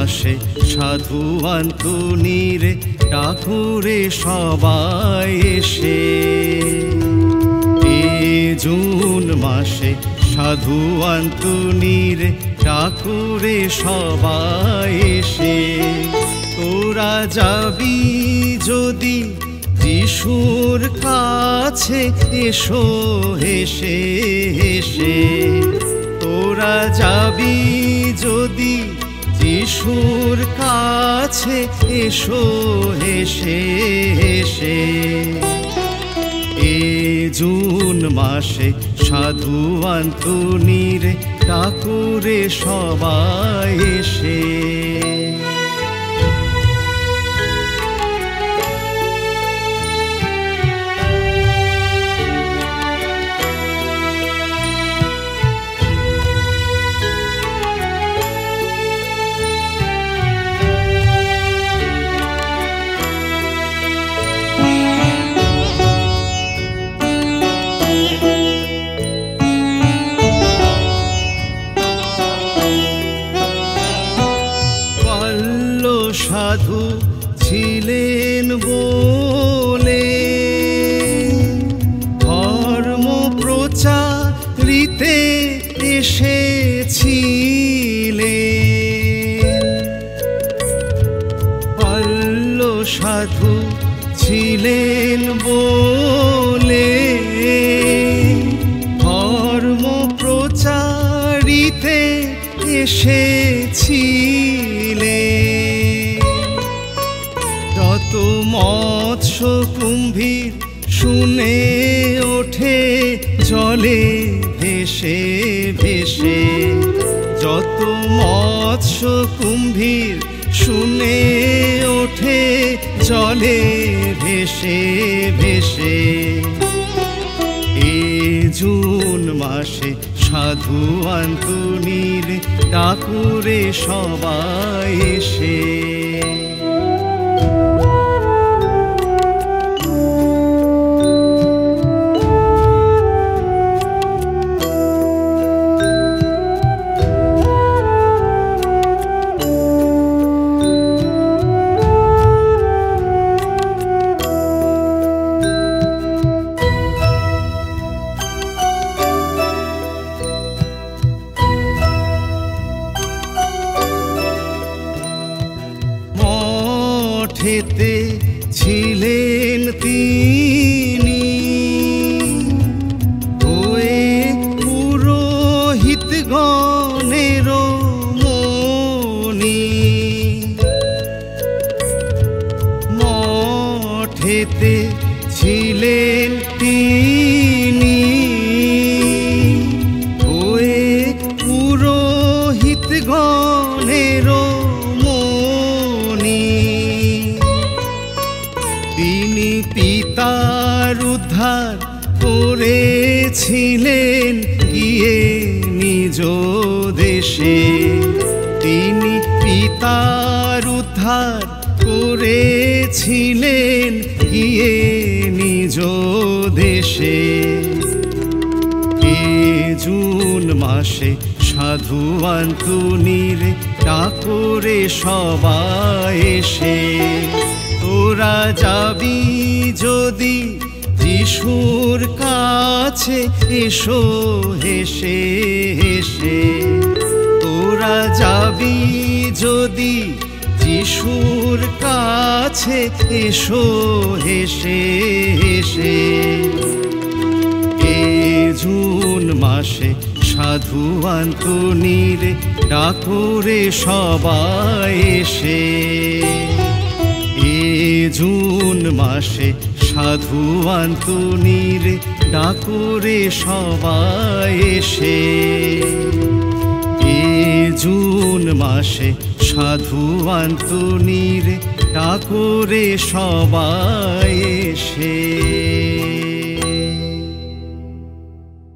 মাসে সাধু আন্তনিরে ঠাকুরে সবাই এসে। জুন মাসে সাধু আন্তনিরে ঠাকুরে সবাই এসে। তোরা যাবি যদি যিশুর কাছে এসো হেসে হেসে। তোরা যাবি যদি যিশুর কাছে এসো হেসে হেসে। জুন মাসে সাধু আন্তনিরে ঠাকুরে সবাই এসে। সাধু ছিলেন বলে ধর্ম প্রচারিতে এসেছিলেন। পল্ল সাধু ছিলেন বলে ধর্ম প্রচারিতে এসেছিলেন। যত মৎস্য কুম্ভীর শুনে ওঠে জলে ভেসে ভেসে। যত মৎস্য কুম্ভীর শুনে ওঠে জলে ভেসে ভেসে। জুন মাসে সাধু আন্তনিরে ঠাকুরে সবাই এসে। মঠেতে ছিলেন তিনি হয়ে পুরোহিতগণের মনি। মঠেতে ছিলেন তিনি হয়ে পুরোহিতগণের মনি। তিনি পিতার উদ্ধার করেছিলেন গিয়ে নিজ দেশে। তিনি পিতার উদ্ধার করেছিলেন গিয়ে নিজ দেশে। জুন মাসে সাধু আন্তনিরে ঠাকুরে সবাই এসে। তোরা যাবি যদি যিশুর কাছে এসো হেসে হেসে। তোরা যাবি যদি যিশুর কাছে এসো হেসে হেসে। জুন মাসে সাধু আন্তনিরে ঠাকুরে সবাই এসে। জুন মাসে সাধু আন্তনিরে ঠাকুরে সবাই এসে। জুন মাসে সাধু আন্তনিরে ঠাকুরে সবাই এসে।